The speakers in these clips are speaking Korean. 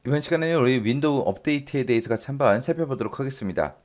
이번 시간에는 우리 윈도우 업데이트에 대해서 같이 한번 살펴보도록 하겠습니다.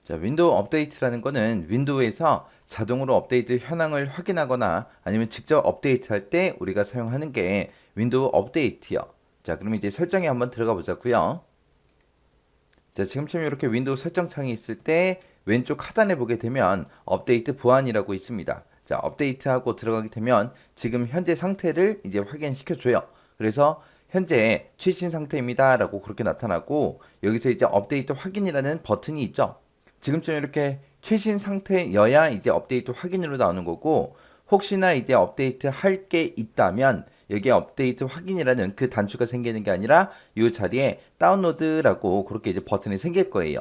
자, 윈도우 업데이트라는 거는 윈도우에서 자동으로 업데이트 현황을 확인하거나 아니면 직접 업데이트할 때 우리가 사용하는 게 윈도우 업데이트요. 자, 그럼 이제 설정에 한번 들어가 보자고요. 자, 지금처럼 이렇게 윈도우 설정 창이 있을 때 왼쪽 하단에 보게 되면 업데이트 보안이라고 있습니다. 자, 업데이트하고 들어가게 되면 지금 현재 상태를 이제 확인시켜 줘요. 그래서 현재 최신 상태입니다 라고 그렇게 나타나고, 여기서 이제 업데이트 확인이라는 버튼이 있죠. 지금처럼 이렇게 최신 상태여야 이제 업데이트 확인으로 나오는 거고, 혹시나 이제 업데이트 할 게 있다면 여기에 업데이트 확인이라는 그 단추가 생기는 게 아니라 이 자리에 다운로드라고 그렇게 이제 버튼이 생길 거예요.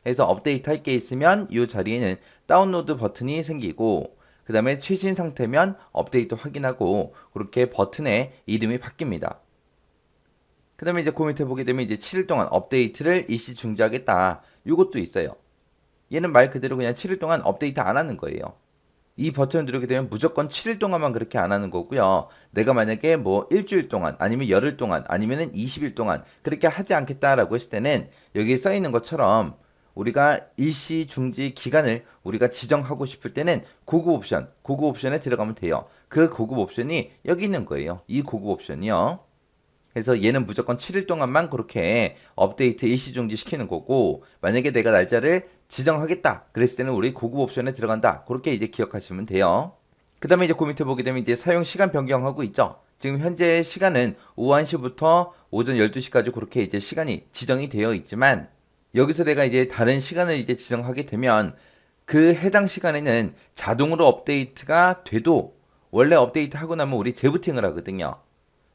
그래서 업데이트 할 게 있으면 이 자리에는 다운로드 버튼이 생기고, 그 다음에 최신 상태면 업데이트 확인하고 그렇게 버튼의 이름이 바뀝니다. 그 다음에 이제 그 밑에 보게 되면 이제 7일 동안 업데이트를 일시 중지하겠다, 이것도 있어요. 얘는 말 그대로 그냥 7일 동안 업데이트 안 하는 거예요. 이 버튼을 누르게 되면 무조건 7일 동안만 그렇게 안 하는 거고요. 내가 만약에 뭐 일주일 동안 아니면 열흘 동안 아니면 20일 동안 그렇게 하지 않겠다라고 했을 때는 여기에 써 있는 것처럼 우리가 일시 중지 기간을 우리가 지정하고 싶을 때는 고급 옵션에 들어가면 돼요. 그 고급 옵션이 여기 있는 거예요. 이 고급 옵션이요. 그래서 얘는 무조건 7일 동안만 그렇게 업데이트 일시 중지 시키는 거고, 만약에 내가 날짜를 지정하겠다 그랬을 때는 우리 고급 옵션에 들어간다, 그렇게 이제 기억하시면 돼요. 그 다음에 이제 그 밑에 보게 되면 이제 사용 시간 변경하고 있죠. 지금 현재 시간은 오후 1시부터 오전 12시까지 그렇게 이제 시간이 지정이 되어 있지만, 여기서 내가 이제 다른 시간을 이제 지정하게 되면 그 해당 시간에는 자동으로 업데이트가 돼도, 원래 업데이트 하고 나면 우리 재부팅을 하거든요.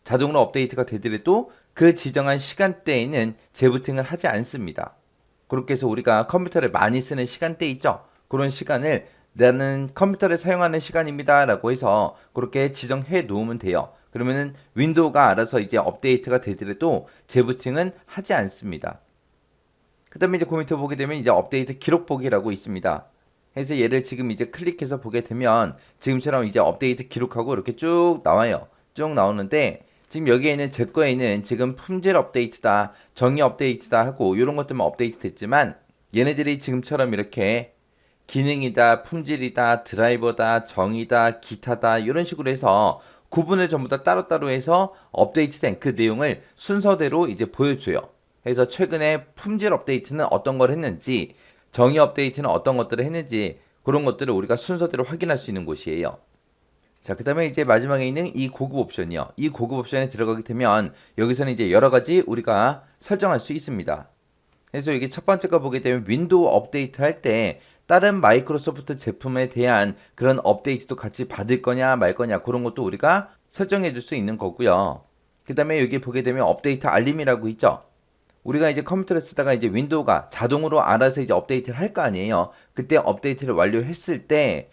자동으로 업데이트가 되더라도 그 지정한 시간대에는 재부팅을 하지 않습니다. 그렇게 해서 우리가 컴퓨터를 많이 쓰는 시간대 있죠? 그런 시간을 나는 컴퓨터를 사용하는 시간입니다 라고 해서 그렇게 지정해 놓으면 돼요. 그러면은 윈도우가 알아서 이제 업데이트가 되더라도 재부팅은 하지 않습니다. 그 다음에 이제 그 밑에 보게 되면 이제 업데이트 기록 보기라고 있습니다. 그래서 얘를 지금 이제 클릭해서 보게 되면 지금처럼 이제 업데이트 기록하고 이렇게 쭉 나와요. 쭉 나오는데, 지금 여기에는 제 거에는 지금 품질 업데이트다, 정의 업데이트다 하고 이런 것들만 업데이트 됐지만, 얘네들이 지금처럼 이렇게 기능이다, 품질이다, 드라이버다, 정의다, 기타다 이런 식으로 해서 구분을 전부 다 따로따로 해서 업데이트된 그 내용을 순서대로 이제 보여줘요. 그래서 최근에 품질 업데이트는 어떤 걸 했는지, 정의 업데이트는 어떤 것들을 했는지, 그런 것들을 우리가 순서대로 확인할 수 있는 곳이에요. 자, 그 다음에 이제 마지막에 있는 이 고급 옵션이요. 이 고급 옵션에 들어가게 되면 여기서는 이제 여러 가지 우리가 설정할 수 있습니다. 그래서 여기 첫 번째 거 보게 되면 윈도우 업데이트 할 때 다른 마이크로소프트 제품에 대한 그런 업데이트도 같이 받을 거냐 말 거냐, 그런 것도 우리가 설정해 줄 수 있는 거고요. 그 다음에 여기 보게 되면 업데이트 알림이라고 있죠. 우리가 이제 컴퓨터를 쓰다가 이제 윈도우가 자동으로 알아서 이제 업데이트를 할 거 아니에요. 그때 업데이트를 완료했을 때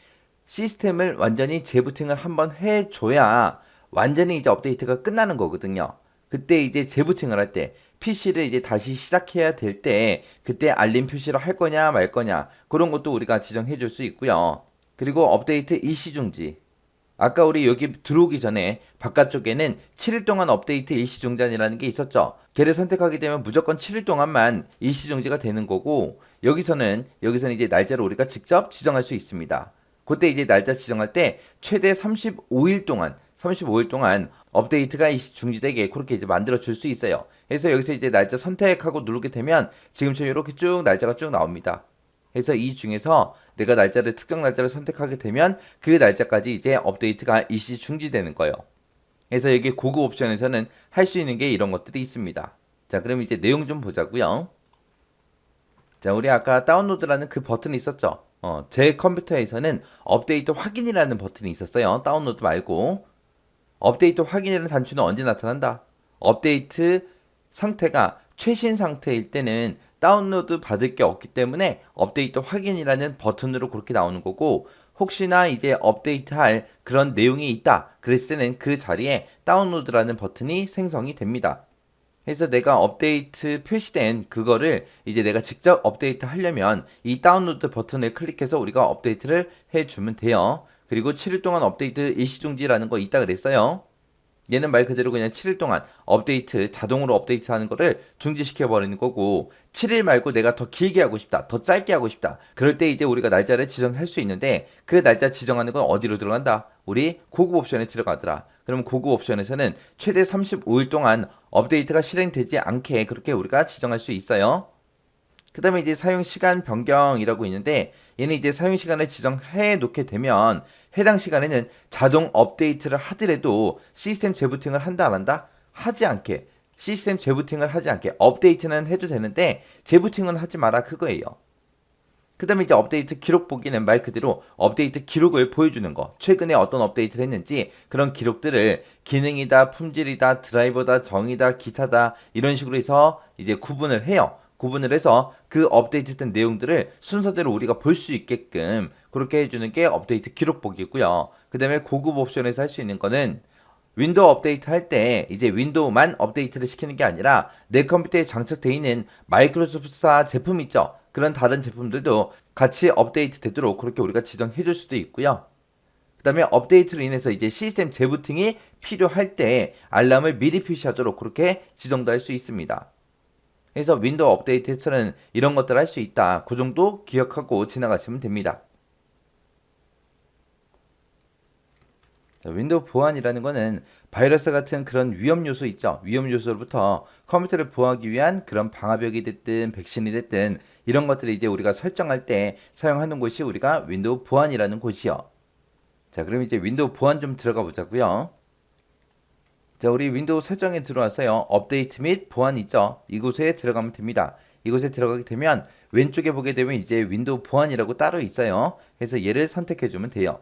시스템을 완전히 재부팅을 한번 해줘야 완전히 이제 업데이트가 끝나는 거거든요. 그때 이제 재부팅을 할 때 PC를 이제 다시 시작해야 될 때 그때 알림 표시를 할 거냐 말 거냐, 그런 것도 우리가 지정해 줄 수 있고요. 그리고 업데이트 일시중지, 아까 우리 여기 들어오기 전에 바깥쪽에는 7일 동안 업데이트 일시중단이라는 게 있었죠. 걔를 선택하게 되면 무조건 7일 동안만 일시중지가 되는 거고, 여기서는 이제 날짜를 우리가 직접 지정할 수 있습니다. 그때 이제 날짜 지정할 때 최대 35일 동안 업데이트가 일시중지되게 그렇게 이제 만들어 줄 수 있어요. 그래서 여기서 이제 날짜 선택하고 누르게 되면 지금처럼 이렇게 쭉 날짜가 쭉 나옵니다. 그래서 이 중에서 내가 특정 날짜를 선택하게 되면 그 날짜까지 이제 업데이트가 일시 중지되는 거예요. 그래서 여기 고급 옵션에서는 할 수 있는 게 이런 것들이 있습니다. 자, 그럼 이제 내용 좀 보자고요. 자, 우리 아까 다운로드라는 그 버튼이 있었죠. 제 컴퓨터에서는 업데이트 확인이라는 버튼이 있었어요. 다운로드 말고. 업데이트 확인이라는 단추는 언제 나타난다? 업데이트 상태가 최신 상태일 때는 다운로드 받을 게 없기 때문에 업데이트 확인이라는 버튼으로 그렇게 나오는 거고, 혹시나 이제 업데이트할 그런 내용이 있다 그랬을 때는 그 자리에 다운로드라는 버튼이 생성이 됩니다. 그래서 내가 업데이트 표시된 그거를 이제 내가 직접 업데이트 하려면 이 다운로드 버튼을 클릭해서 우리가 업데이트를 해주면 돼요. 그리고 7일 동안 업데이트 일시중지라는 거 있다 그랬어요. 얘는 말 그대로 그냥 7일 동안 업데이트, 자동으로 업데이트 하는 거를 중지시켜 버리는 거고, 7일 말고 내가 더 길게 하고 싶다, 더 짧게 하고 싶다. 그럴 때 이제 우리가 날짜를 지정할 수 있는데, 그 날짜 지정하는 건 어디로 들어간다? 우리 고급 옵션에 들어가더라. 그럼 고급 옵션에서는 최대 35일 동안 업데이트가 실행되지 않게 그렇게 우리가 지정할 수 있어요. 그 다음에 이제 사용시간 변경이라고 있는데, 얘는 이제 사용시간을 지정해 놓게 되면 해당 시간에는 자동 업데이트를 하더라도 시스템 재부팅을 한다 안 한다? 하지 않게, 시스템 재부팅을 하지 않게, 업데이트는 해도 되는데 재부팅은 하지 마라 그거예요. 그 다음에 이제 업데이트 기록 보기는 말 그대로 업데이트 기록을 보여주는 거, 최근에 어떤 업데이트를 했는지 그런 기록들을 기능이다, 품질이다, 드라이버다, 정의다, 기타다 이런 식으로 해서 이제 구분을 해요. 구분을 해서 그 업데이트된 내용들을 순서대로 우리가 볼 수 있게끔 그렇게 해주는 게 업데이트 기록 보기고요. 그 다음에 고급 옵션에서 할 수 있는 거는 윈도우 업데이트 할 때 이제 윈도우만 업데이트를 시키는 게 아니라 내 컴퓨터에 장착되어 있는 마이크로소프트사 제품 있죠. 그런 다른 제품들도 같이 업데이트 되도록 그렇게 우리가 지정해 줄 수도 있고요. 그 다음에 업데이트로 인해서 이제 시스템 재부팅이 필요할 때 알람을 미리 표시하도록 그렇게 지정도 할 수 있습니다. 그래서 윈도우 업데이트에서는 이런 것들 할 수 있다. 그 정도 기억하고 지나가시면 됩니다. 자, 윈도우 보안이라는 거는 바이러스 같은 그런 위험 요소 있죠. 위험 요소로부터 컴퓨터를 보호하기 위한 그런 방화벽이 됐든 백신이 됐든 이런 것들을 이제 우리가 설정할 때 사용하는 곳이 우리가 윈도우 보안이라는 곳이요. 자, 그럼 이제 윈도우 보안 좀 들어가 보자고요. 자, 우리 윈도우 설정에 들어와서요. 업데이트 및 보안 있죠. 이곳에 들어가면 됩니다. 이곳에 들어가게 되면 왼쪽에 보게 되면 이제 윈도우 보안이라고 따로 있어요. 그래서 얘를 선택해 주면 돼요.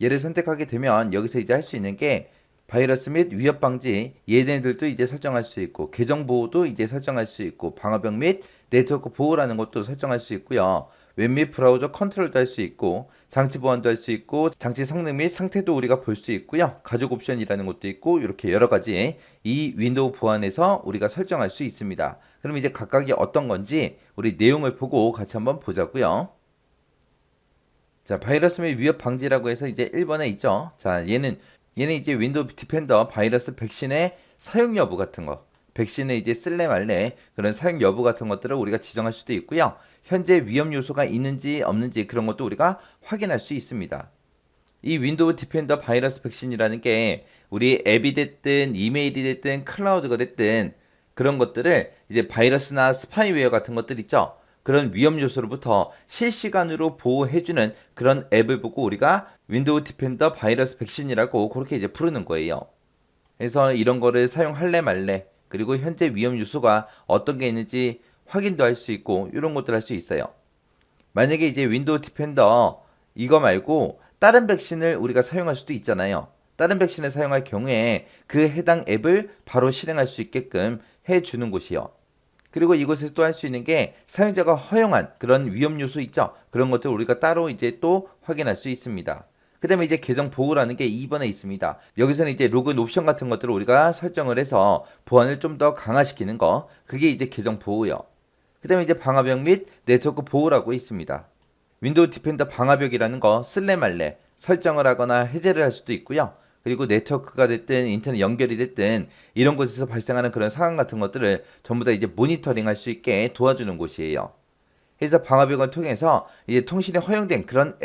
얘를 선택하게 되면 여기서 이제 할 수 있는 게 바이러스 및 위협 방지 얘네들도 이제 설정할 수 있고 계정 보호도 이제 설정할 수 있고 방화벽 및 네트워크 보호라는 것도 설정할 수 있고요. 웹 및 브라우저 컨트롤도 할 수 있고 장치 보안도 할 수 있고 장치 성능 및 상태도 우리가 볼 수 있고요. 가족 옵션이라는 것도 있고 이렇게 여러 가지 이 윈도우 보안에서 우리가 설정할 수 있습니다. 그럼 이제 각각이 어떤 건지 우리 내용을 보고 같이 한번 보자고요. 자, 바이러스 및 위협 방지라고 해서 이제 1번에 있죠. 자, 얘는 이제 윈도우 디펜더 바이러스 백신의 사용 여부 같은 거, 백신을 이제 쓸래 말래 그런 사용 여부 같은 것들을 우리가 지정할 수도 있고요. 현재 위험 요소가 있는지 없는지 그런 것도 우리가 확인할 수 있습니다. 이 윈도우 디펜더 바이러스 백신이라는 게 우리 앱이 됐든 이메일이 됐든 클라우드가 됐든 그런 것들을 이제 바이러스나 스파이웨어 같은 것들 있죠. 그런 위험 요소로부터 실시간으로 보호해주는 그런 앱을 보고 우리가 윈도우 디펜더 바이러스 백신이라고 그렇게 이제 부르는 거예요. 그래서 이런 거를 사용할래 말래 그리고 현재 위험 요소가 어떤 게 있는지 확인도 할 수 있고 이런 것들 할 수 있어요. 만약에 이제 윈도우 디펜더 이거 말고 다른 백신을 우리가 사용할 수도 있잖아요. 다른 백신을 사용할 경우에 그 해당 앱을 바로 실행할 수 있게끔 해주는 곳이요. 그리고 이곳에서 또 할 수 있는 게 사용자가 허용한 그런 위험 요소 있죠. 그런 것들 우리가 따로 이제 또 확인할 수 있습니다. 그 다음에 이제 계정 보호라는 게 2번에 있습니다. 여기서는 이제 로그인 옵션 같은 것들을 우리가 설정을 해서 보안을 좀 더 강화시키는 거. 그게 이제 계정 보호요. 그 다음에 이제 방화벽 및 네트워크 보호라고 있습니다. 윈도우 디펜더 방화벽이라는 거 쓸래 말래 설정을 하거나 해제를 할 수도 있고요. 그리고 네트워크가 됐든 인터넷 연결이 됐든 이런 곳에서 발생하는 그런 상황 같은 것들을 전부 다 이제 모니터링 할 수 있게 도와주는 곳이에요. 그래서 방화벽을 통해서 이제 통신에 허용된 그런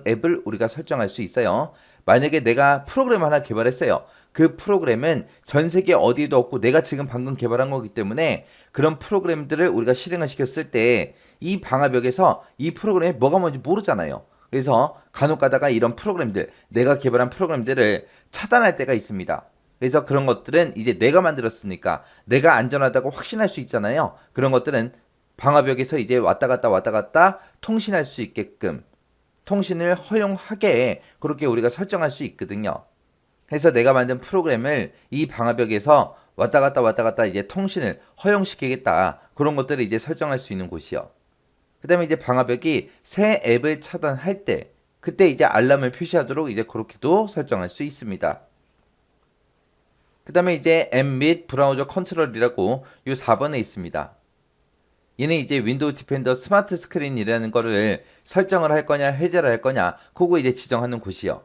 앱을 우리가 설정할 수 있어요. 만약에 내가 프로그램 하나 개발했어요. 그 프로그램은 전 세계 어디에도 없고 내가 지금 방금 개발한 거기 때문에 그런 프로그램들을 우리가 실행을 시켰을 때 이 방화벽에서 이 프로그램이 뭐가 뭔지 모르잖아요. 그래서 간혹 가다가 이런 프로그램들, 내가 개발한 프로그램들을 차단할 때가 있습니다. 그래서 그런 것들은 이제 내가 만들었으니까 내가 안전하다고 확신할 수 있잖아요. 그런 것들은 방화벽에서 이제 왔다 갔다 통신할 수 있게끔 통신을 허용하게 그렇게 우리가 설정할 수 있거든요. 그래서 내가 만든 프로그램을 이 방화벽에서 왔다 갔다 이제 통신을 허용시키겠다. 그런 것들을 이제 설정할 수 있는 곳이요. 그 다음에 이제 방화벽이 새 앱을 차단할 때 그때 이제 알람을 표시하도록 이제 그렇게도 설정할 수 있습니다. 그 다음에 이제 앱 및 브라우저 컨트롤이라고 이 4번에 있습니다. 얘는 이제 윈도우 디펜더 스마트 스크린이라는 거를 설정을 할 거냐 해제를 할 거냐 그거 이제 지정하는 곳이요.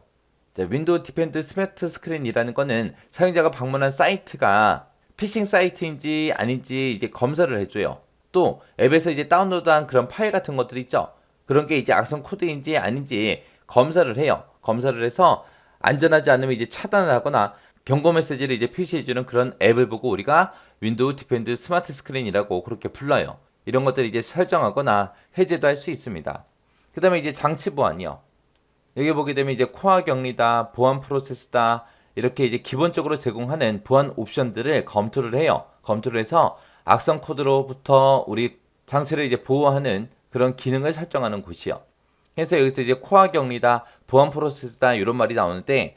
자, 윈도우 디펜드 스마트 스크린이라는 거는 사용자가 방문한 사이트가 피싱 사이트인지 아닌지 이제 검사를 해줘요. 또 앱에서 이제 다운로드한 그런 파일 같은 것들 있죠. 그런 게 이제 악성 코드인지 아닌지 검사를 해요. 검사를 해서 안전하지 않으면 이제 차단을 하거나 경고 메시지를 이제 표시해주는 그런 앱을 보고 우리가 윈도우 디펜드 스마트 스크린이라고 그렇게 불러요. 이런 것들을 이제 설정하거나 해제도 할 수 있습니다. 그 다음에 이제 장치 보안이요. 여기 보게 되면 이제 코어 격리다, 보안 프로세스다, 이렇게 이제 기본적으로 제공하는 보안 옵션들을 검토를 해요. 검토를 해서 악성 코드로부터 우리 장치를 이제 보호하는 그런 기능을 설정하는 곳이요. 그래서 여기서 이제 코어 격리다, 보안 프로세스다 이런 말이 나오는데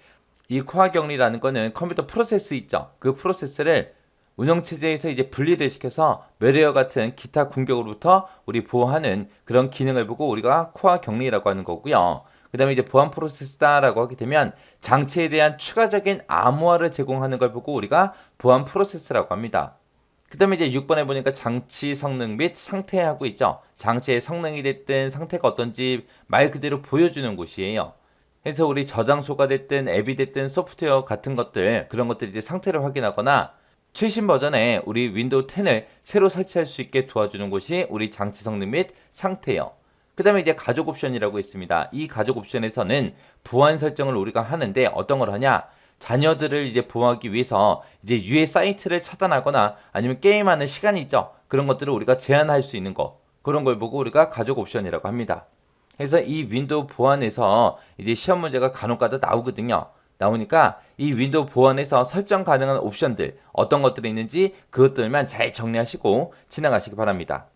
이 코어 격리라는 거는 컴퓨터 프로세스 있죠. 그 프로세스를 운영체제에서 이제 분리를 시켜서 매레어 같은 기타 공격으로부터 우리 보호하는 그런 기능을 보고 우리가 코어 격리라고 하는 거고요. 그 다음에 이제 보안 프로세스다라고 하게 되면 장치에 대한 추가적인 암호화를 제공하는 걸 보고 우리가 보안 프로세스라고 합니다. 그 다음에 이제 6번에 보니까 장치 성능 및 상태 하고 있죠. 장치의 성능이 됐든 상태가 어떤지 말 그대로 보여주는 곳이에요. 그래서 우리 저장소가 됐든 앱이 됐든 소프트웨어 같은 것들 그런 것들 이제 상태를 확인하거나 최신 버전의 우리 윈도우 10을 새로 설치할 수 있게 도와주는 곳이 우리 장치 성능 및 상태예요. 그 다음에 이제 가족 옵션이라고 있습니다. 이 가족 옵션에서는 보안 설정을 우리가 하는데 어떤 걸 하냐? 자녀들을 이제 보호하기 위해서 이제 유해 사이트를 차단하거나 아니면 게임하는 시간이 있죠. 그런 것들을 우리가 제한할 수 있는 거. 그런 걸 보고 우리가 가족 옵션이라고 합니다. 그래서 이 윈도우 보안에서 이제 시험 문제가 간혹가다 나오거든요. 나오니까 이 윈도우 보안에서 설정 가능한 옵션들 어떤 것들이 있는지 그것들만 잘 정리하시고 지나가시기 바랍니다.